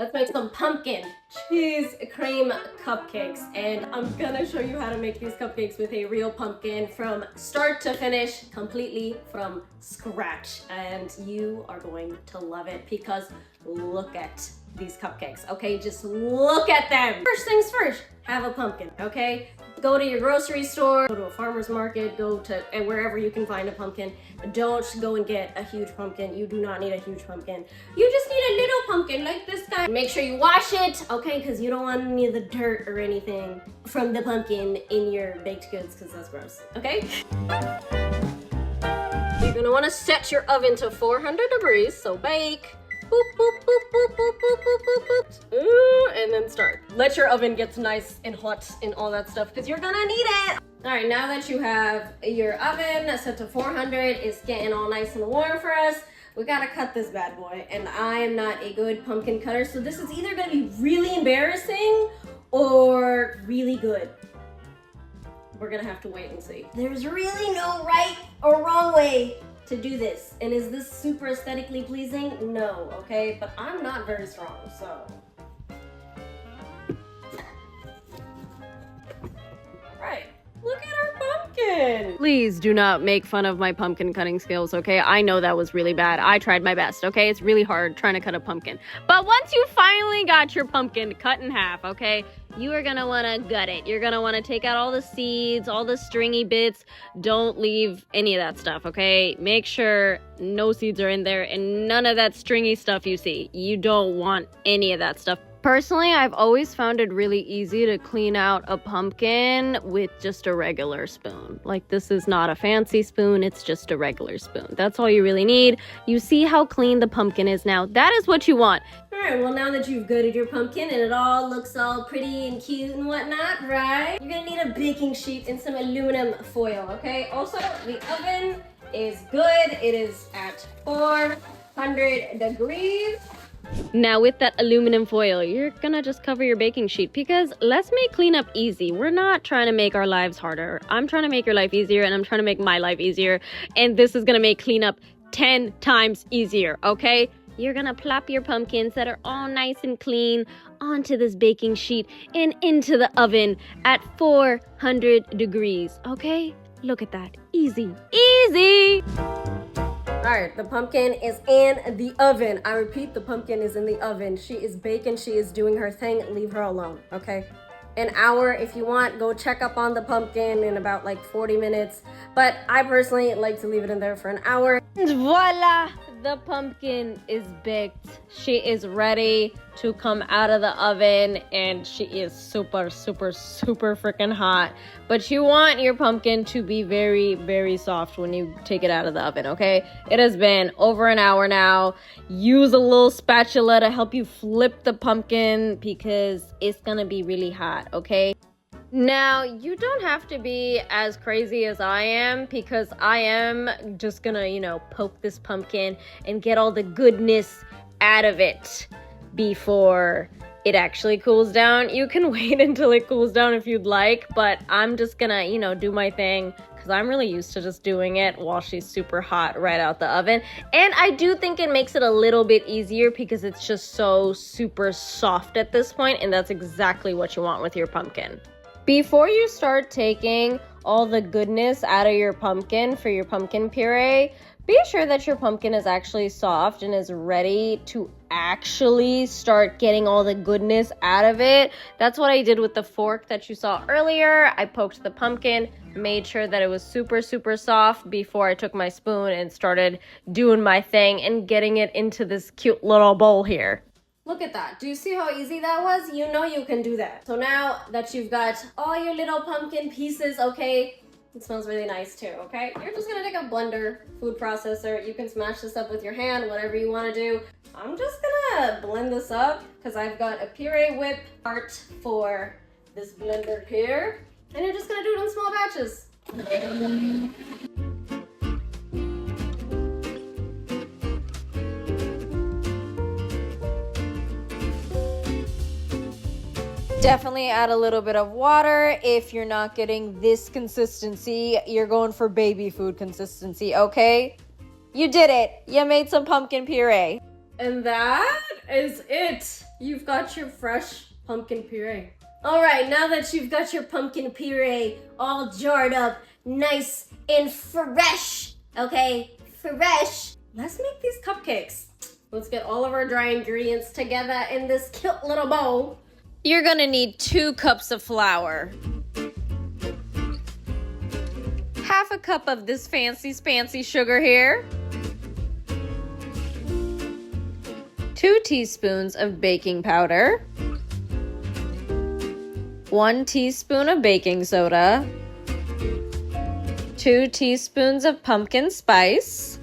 Let's make some pumpkin cheese cream cupcakes. And I'm gonna show you how to make these cupcakes with a real pumpkin from start to finish, completely from scratch. And you are going to love it because look at these cupcakes, okay? Just look at them. First things first, have a pumpkin, okay? Go to your grocery store, go to a farmer's market, go to wherever you can find a pumpkin. Don't go and get a huge pumpkin. You do not need a huge pumpkin. You just need a little pumpkin like this guy. Make sure you wash it, okay? Because you don't want any of the dirt or anything from the pumpkin in your baked goods because that's gross, okay? You're gonna wanna set your oven to 400 degrees, so bake. Boop, boop, boop, boop, boop, boop, boop, boop, boop. Ooh, and then start. Let your oven get nice and hot and all that stuff because you're gonna need it. All right, now that you have your oven set to 400, it's getting all nice and warm for us. We gotta cut this bad boy, and I am not a good pumpkin cutter, so this is either gonna be really embarrassing or really good. We're gonna have to wait and see. There's really no right or wrong way to do this. And is this super aesthetically pleasing? No, okay? But I'm not very strong, so. All right, look at our pumpkin. Please do not make fun of my pumpkin cutting skills, okay? I know that was really bad. I tried my best, okay? It's really hard trying to cut a pumpkin. But once you finally got your pumpkin cut in half, okay? You are gonna wanna gut it. You're gonna wanna take out all the seeds, all the stringy bits. Don't leave any of that stuff, okay? Make sure no seeds are in there and none of that stringy stuff you see. You don't want any of that stuff. Personally, I've always found it really easy to clean out a pumpkin with just a regular spoon. Like, this is not a fancy spoon, it's just a regular spoon. That's all you really need. You see how clean the pumpkin is now. That is what you want. All right, well, now that you've gutted your pumpkin and it all looks all pretty and cute and whatnot, right? You're gonna need a baking sheet and some aluminum foil, okay? Also, the oven is good. It is at 400 degrees. Now with that aluminum foil, you're gonna just cover your baking sheet because let's make cleanup easy. We're not trying to make our lives harder. I'm trying to make your life easier and I'm trying to make my life easier. And this is gonna make cleanup 10 times easier, okay? You're gonna plop your pumpkins that are all nice and clean onto this baking sheet and into the oven at 400 degrees, okay? Look at that, easy, easy. All right, the pumpkin is in the oven. I repeat, the pumpkin is in the oven. She is baking, she is doing her thing. Leave her alone, okay? An hour, if you want, go check up on the pumpkin in about like 40 minutes. But I personally like to leave it in there for an hour. And voila, the pumpkin is baked. She is ready to come out of the oven and she is super, super, super freaking hot. But you want your pumpkin to be very, very soft when you take it out of the oven, okay? It has been over an hour now. Use a little spatula to help you flip the pumpkin because it's gonna be really hot, okay? Now, you don't have to be as crazy as I am because I am just gonna, poke this pumpkin and get all the goodness out of it before it actually cools down. You can wait until it cools down if you'd like, but I'm just gonna, do my thing because I'm really used to just doing it while she's super hot right out the oven. And I do think it makes it a little bit easier because it's just so super soft at this point, and that's exactly what you want with your pumpkin. Before you start taking all the goodness out of your pumpkin for your pumpkin puree, be sure that your pumpkin is actually soft and is ready to actually start getting all the goodness out of it. That's what I did with the fork that you saw earlier. I poked the pumpkin, made sure that it was super, super soft before I took my spoon and started doing my thing and getting it into this cute little bowl here. Look at that. Do you see how easy that was? You know you can do that. So now that you've got all your little pumpkin pieces, okay, it smells really nice too, okay? You're just gonna take a blender, food processor. You can smash this up with your hand, whatever you wanna do. I'm just gonna blend this up because I've got a puree whip part for this blender here. And you're just gonna do it in small batches. Definitely add a little bit of water. If you're not getting this consistency, you're going for baby food consistency, okay? You did it. You made some pumpkin puree. And that is it. you've got your fresh pumpkin puree. All right, now that you've got your pumpkin puree all jarred up, nice and fresh, okay, fresh, let's make these cupcakes. Let's get all of our dry ingredients together in this cute little bowl. You're gonna need 2 cups of flour, half a cup of this fancy sugar here, 2 teaspoons of baking powder, 1 teaspoon of baking soda, 2 teaspoons of pumpkin spice,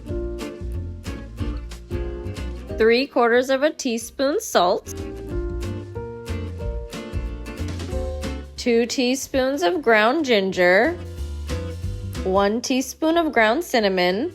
3/4 of a teaspoon salt, 2 teaspoons of ground ginger, 1 teaspoon of ground cinnamon.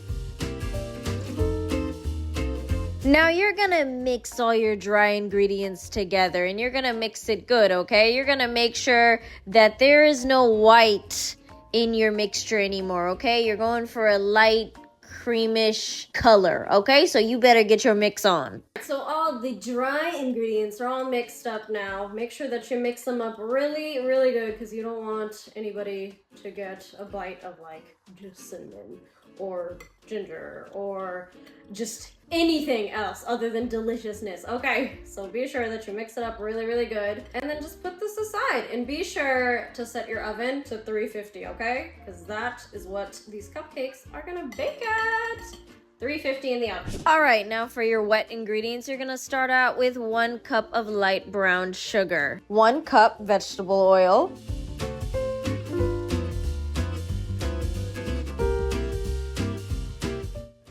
Now you're gonna mix all your dry ingredients together and you're gonna mix it good, okay? You're gonna make sure that there is no white in your mixture anymore, okay? You're going for a light creamish color, okay? So you better get your mix on. So all the dry ingredients are all mixed up now. Make sure that you mix them up really, really good because you don't want anybody to get a bite of like just cinnamon or ginger or just anything else other than deliciousness. Okay, so be sure that you mix it up really, really good. And then just put this aside and be sure to set your oven to 350, okay? Because that is what these cupcakes are gonna bake at. 350 in the oven. All right, now for your wet ingredients, you're gonna start out with 1 cup of light brown sugar, 1 cup vegetable oil,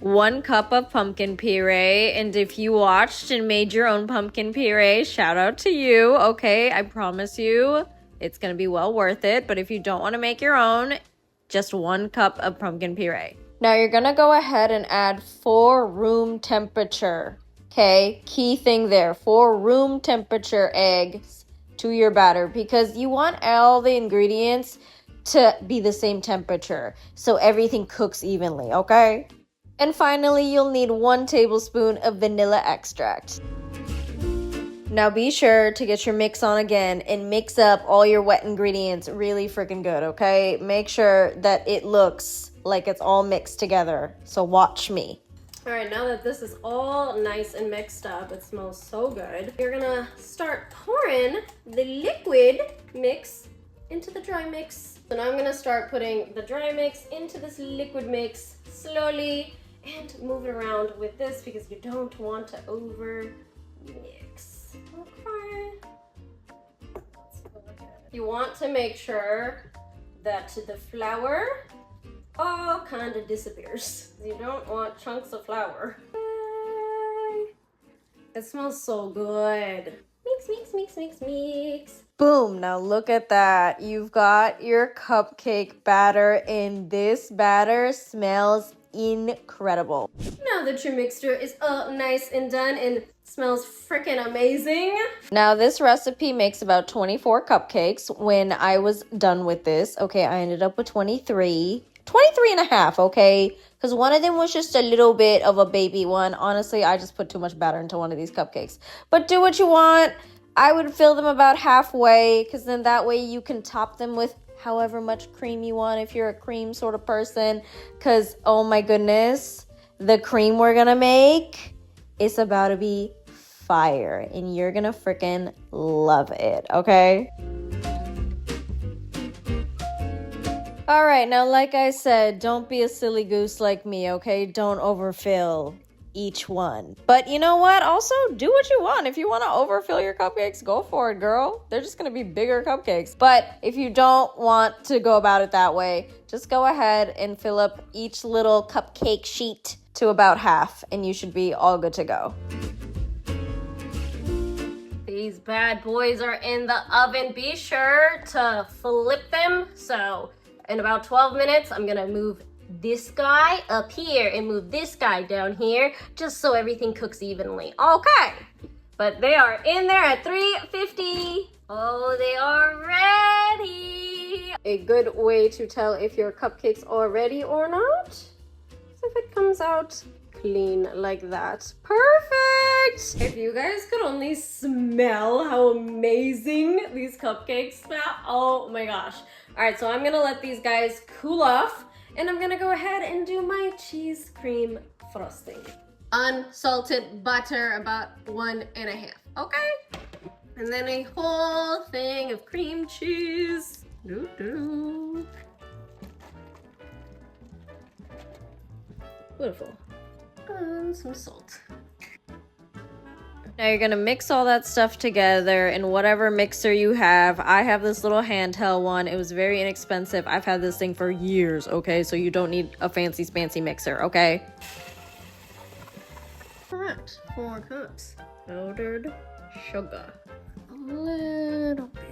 1 cup of pumpkin puree, and if you watched and made your own pumpkin puree, shout out to you, okay? I promise you, it's gonna be well worth it, but if you don't wanna make your own, just 1 cup of pumpkin puree. Now you're gonna go ahead and add 4 room temperature, okay? Key thing there, 4 room temperature eggs to your batter because you want all the ingredients to be the same temperature so everything cooks evenly, okay? And finally, you'll need 1 tablespoon of vanilla extract. Now be sure to get your mix on again and mix up all your wet ingredients really freaking good, okay? Make sure that it looks like it's all mixed together. So watch me. All right, now that this is all nice and mixed up, it smells so good. You're gonna start pouring the liquid mix into the dry mix. So now I'm gonna start putting the dry mix into this liquid mix slowly and move it around with this because you don't want to over mix. Okay. Let's go again. You want to make sure that the flour all kind of disappears. You don't want chunks of flour. It smells so good. Mix, mix, mix, mix, mix. Boom, now look at that. You've got your cupcake batter and this batter smells incredible. Now that your mixture is all nice and done and smells freaking amazing. Now this recipe makes about 24 cupcakes. When I was done with this, okay, I ended up with 23 and a half, okay? Because one of them was just a little bit of a baby one. Honestly, I just put too much batter into one of these cupcakes. But do what you want. I would fill them about halfway because then that way you can top them with however much cream you want if you're a cream sort of person. Because, oh my goodness, the cream we're going to make is about to be fire. And you're going to freaking love it, okay? All right, now like I said, don't be a silly goose like me, okay? Don't overfill each one. But you know what? Also, do what you want. If you want to overfill your cupcakes, go for it, girl. They're just going to be bigger cupcakes. But if you don't want to go about it that way, just go ahead and fill up each little cupcake sheet to about half, and you should be all good to go. These bad boys are in the oven. Be sure to flip them. So in about 12 minutes, I'm gonna move this guy up here and move this guy down here just so everything cooks evenly. Okay, but they are in there at 350. Oh, they are ready. A good way to tell if your cupcakes are ready or not is if it comes out clean like that. Perfect! If you guys could only smell how amazing these cupcakes smell. Oh my gosh. All right, so I'm gonna let these guys cool off and I'm gonna go ahead and do my cheese cream frosting. Unsalted butter, about 1.5, okay? And then a whole thing of cream cheese. Doo-doo. Beautiful. And some salt. Now you're gonna mix all that stuff together in whatever mixer you have. I have this little handheld one. It was very inexpensive. I've had this thing for years, okay? So you don't need a fancy mixer, okay? Alright, 4 cups. Powdered sugar. A little bit.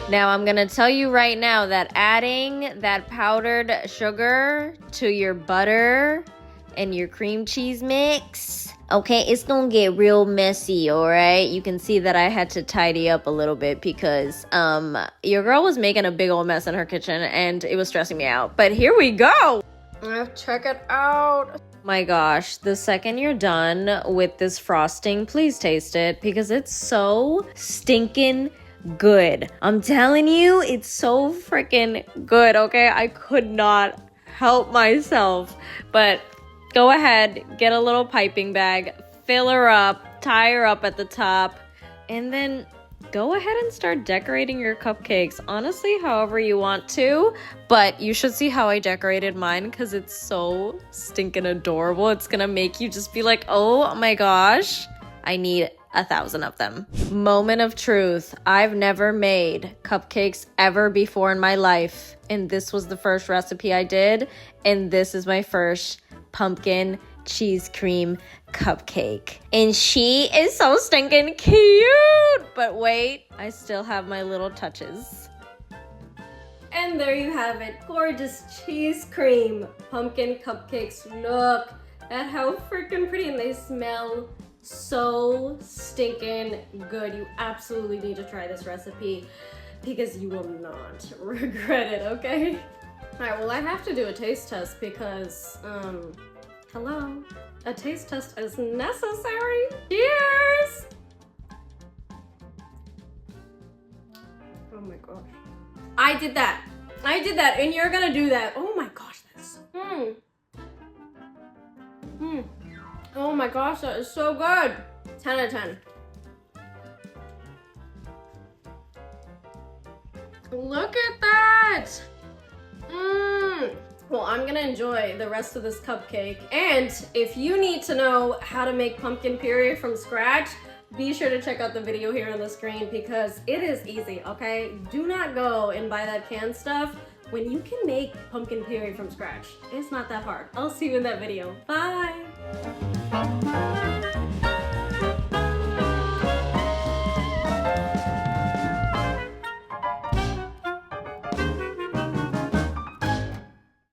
Now I'm gonna tell you right now that adding that powdered sugar to your butter and your cream cheese mix, okay, it's gonna get real messy, all right? You can see that I had to tidy up a little bit because your girl was making a big old mess in her kitchen and it was stressing me out. But here we go. Check it out. My gosh, the second you're done with this frosting, please taste it because it's so stinking good. I'm telling you, it's so freaking good, okay? I could not help myself. But go ahead, get a little piping bag, fill her up, tie her up at the top, and then go ahead and start decorating your cupcakes. Honestly, however you want to, but you should see how I decorated mine because it's so stinking adorable. It's gonna make you just be like, oh my gosh, I need 1,000 of them. Moment of truth. I've never made cupcakes ever before in my life, and this was the first recipe I did, and this is my first pumpkin cheese cream cupcake. And she is so stinking cute! But wait, I still have my little touches. And there you have it. Gorgeous cheese cream pumpkin cupcakes. Look at how freaking pretty, and they smell so stinking good. You absolutely need to try this recipe because you will not regret it, okay? All right, well, I have to do a taste test because, hello, a taste test is necessary. Cheers! Oh my gosh. I did that, and you're gonna do that. Oh my gosh, that's so, oh my gosh, that is so good. 10 out of 10. Look at that. Well, I'm gonna enjoy the rest of this cupcake. And if you need to know how to make pumpkin puree from scratch, be sure to check out the video here on the screen because it is easy, okay? Do not go and buy that canned stuff when you can make pumpkin puree from scratch. It's not that hard. I'll see you in that video. Bye.